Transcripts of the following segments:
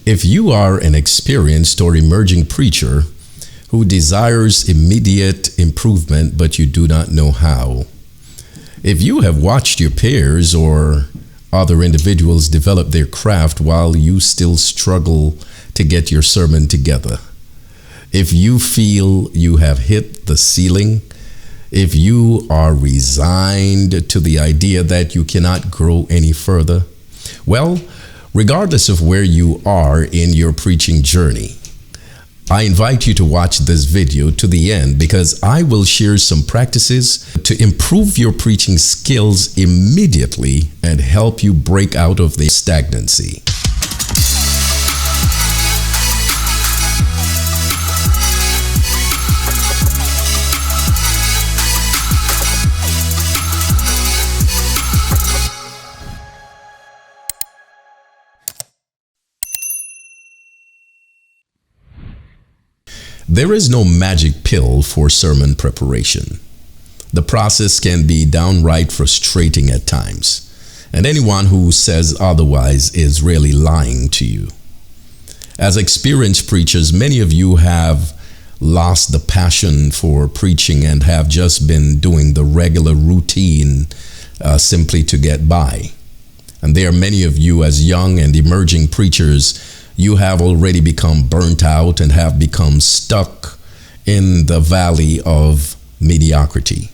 If you are an experienced or emerging preacher who desires immediate improvement but you do not know how, if you have watched your peers or other individuals develop their craft while you still struggle to get your sermon together, if you feel you have hit the ceiling, if you are resigned to the idea that you cannot grow any further, well, regardless of where you are in your preaching journey, I invite you to watch this video to the end because I will share some practices to improve your preaching skills immediately and help you break out of the stagnancy. There is no magic pill for sermon preparation. The process can be downright frustrating at times, and anyone who says otherwise is really lying to you. As experienced preachers, many of you have lost the passion for preaching and have just been doing the regular routine simply to get by. And there are many of you as young and emerging preachers, you have already become burnt out and have become stuck in the valley of mediocrity.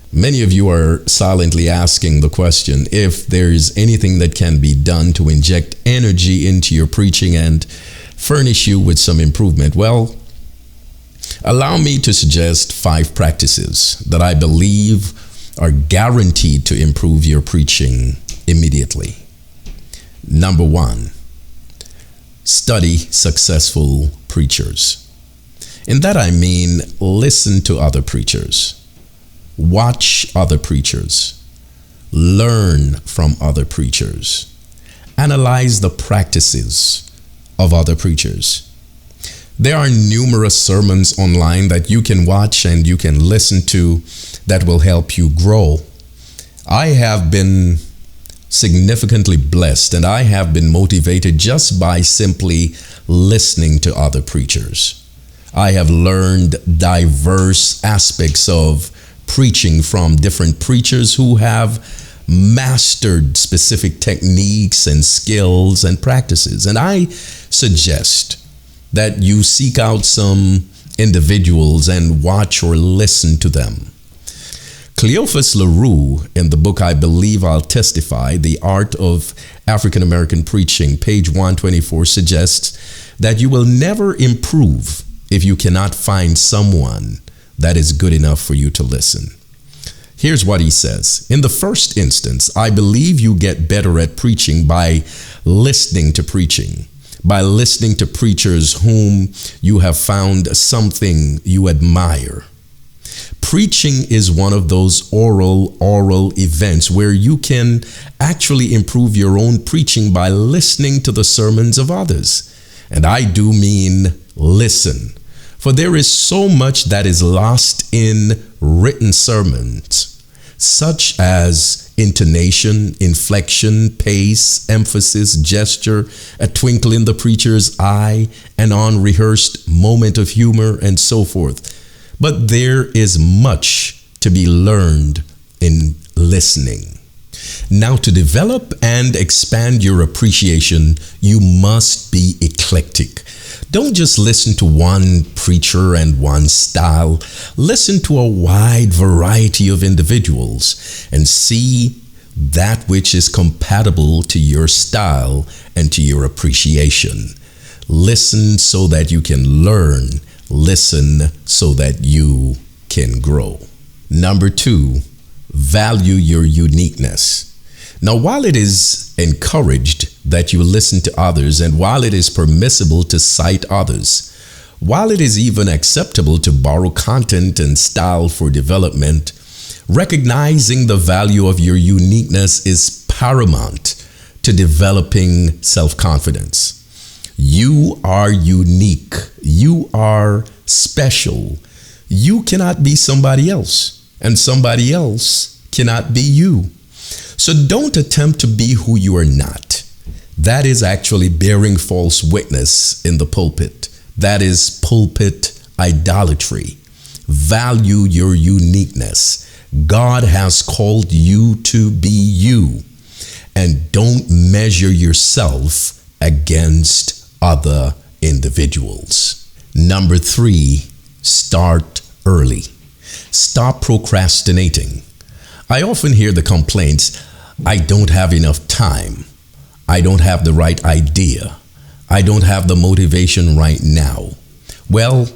Many of you are silently asking the question if there is anything that can be done to inject energy into your preaching and furnish you with some improvement. Well, allow me to suggest 5 practices that I believe are guaranteed to improve your preaching immediately. Number 1. Study successful preachers. In that I mean listen to other preachers, watch other preachers, learn from other preachers, analyze the practices of other preachers. There are numerous sermons online that you can watch and you can listen to that will help you grow. I have been significantly blessed and I have been motivated just by simply listening to other preachers. I have learned diverse aspects of preaching from different preachers who have mastered specific techniques and skills and practices. And I suggest that you seek out some individuals and watch or listen to them. Cleophas LaRue, in the book I Believe I'll Testify, The Art of African American Preaching, page 124, suggests that you will never improve if you cannot find someone that is good enough for you to listen. Here's what he says. In the first instance, I believe you get better at preaching by listening to preaching, by listening to preachers whom you have found something you admire. Preaching is one of those oral events where you can actually improve your own preaching by listening to the sermons of others. And I do mean listen, for there is so much that is lost in written sermons, such as intonation, inflection, pace, emphasis, gesture, a twinkle in the preacher's eye, an unrehearsed moment of humor, and so forth. But there is much to be learned in listening. Now, to develop and expand your appreciation, you must be eclectic. Don't just listen to one preacher and one style. Listen to a wide variety of individuals and see that which is compatible to your style and to your appreciation. Listen so that you can learn. Listen so that you can grow. Number 2, value your uniqueness. Now, while it is encouraged that you listen to others, and while it is permissible to cite others, while it is even acceptable to borrow content and style for development, recognizing the value of your uniqueness is paramount to developing self-confidence. You are unique. You are special. You cannot be somebody else, and somebody else cannot be you. So don't attempt to be who you are not. That is actually bearing false witness in the pulpit. That is pulpit idolatry. Value your uniqueness. God has called you to be you. And don't measure yourself against other individuals. Number 3, start early. Stop procrastinating. I often hear the complaints, I don't have enough time. I don't have the right idea. I don't have the motivation right now. Well,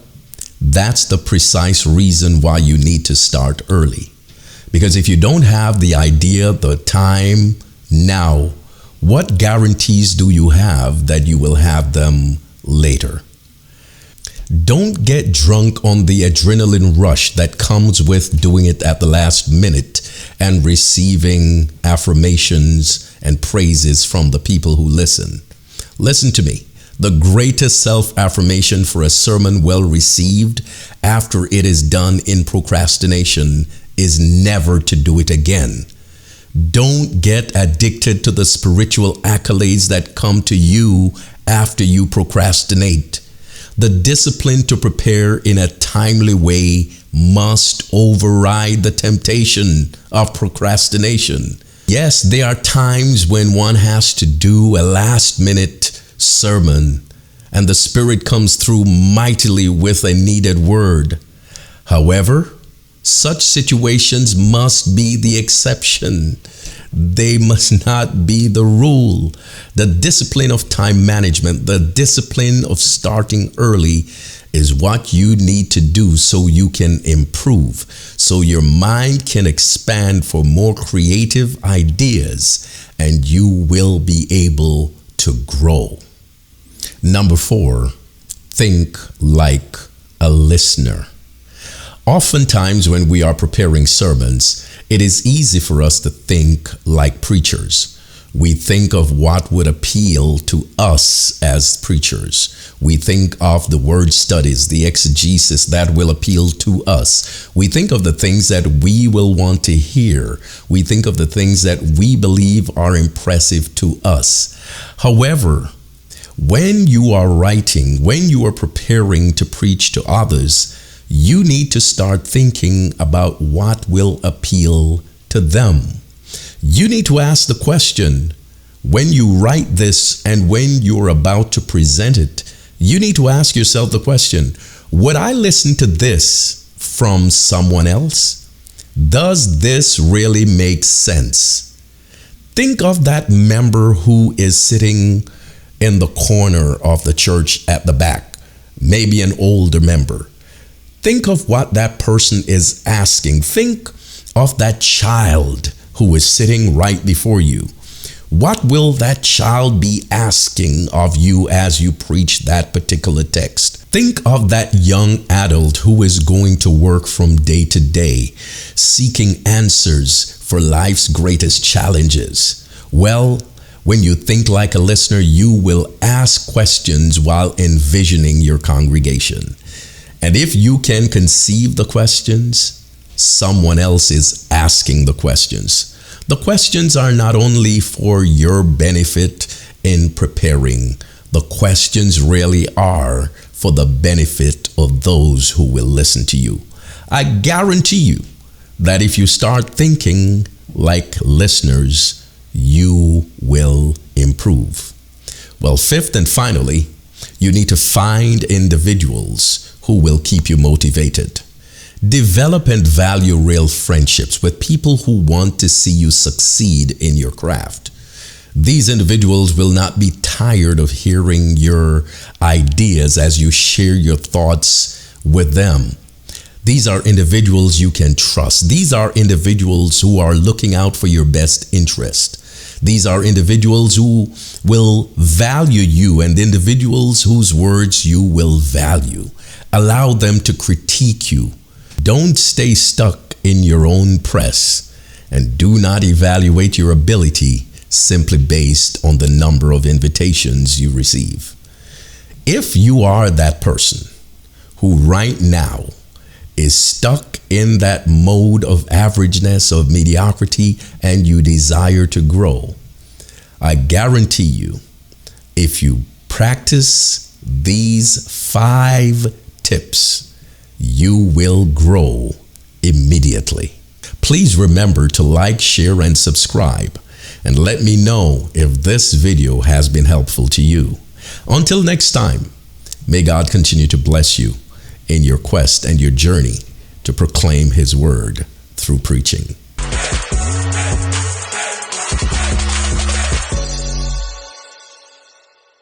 that's the precise reason why you need to start early. Because if you don't have the idea, the time now, what guarantees do you have that you will have them later? Don't get drunk on the adrenaline rush that comes with doing it at the last minute and receiving affirmations and praises from the people who listen. Listen to me. The greatest self-affirmation for a sermon well received after it is done in procrastination is never to do it again. Don't get addicted to the spiritual accolades that come to you after you procrastinate. The discipline to prepare in a timely way must override the temptation of procrastination. Yes, there are times when one has to do a last-minute sermon and the Spirit comes through mightily with a needed word. However, such situations must be the exception. They must not be the rule. The discipline of time management, the discipline of starting early is what you need to do so you can improve, so your mind can expand for more creative ideas and you will be able to grow. Number 4, think like a listener. Oftentimes when we are preparing sermons, it is easy for us to think like preachers. We think of what would appeal to us as preachers. We think of the word studies, the exegesis that will appeal to us. We think of the things that we will want to hear. We think of the things that we believe are impressive to us. However, when you are writing, when you are preparing to preach to others, you need to start thinking about what will appeal to them. You need to ask the question, when you write this and when you're about to present it, you need to ask yourself the question, would I listen to this from someone else? Does this really make sense? Think of that member who is sitting in the corner of the church at the back, maybe an older member. Think of what that person is asking. Think of that child who is sitting right before you. What will that child be asking of you as you preach that particular text? Think of that young adult who is going to work from day to day, seeking answers for life's greatest challenges. Well, when you think like a listener, you will ask questions while envisioning your congregation. And if you can conceive the questions, someone else is asking the questions. The questions are not only for your benefit in preparing. The questions really are for the benefit of those who will listen to you. I guarantee you that if you start thinking like listeners, you will improve. Well, fifth and finally, you need to find individuals who will keep you motivated. Develop and value real friendships with people who want to see you succeed in your craft. These individuals will not be tired of hearing your ideas as you share your thoughts with them. These are individuals you can trust. These are individuals who are looking out for your best interest. These are individuals who will value you and individuals whose words you will value. Allow them to critique you. Don't stay stuck in your own press, and do not evaluate your ability simply based on the number of invitations you receive. If you are that person who right now is stuck in that mode of averageness, of mediocrity, and you desire to grow, I guarantee you If you practice these 5 tips, you will grow immediately. Please remember to like, share, and subscribe, and let me know if this video has been helpful to you. Until next time, may God continue to bless you in your quest and your journey to proclaim His word through preaching.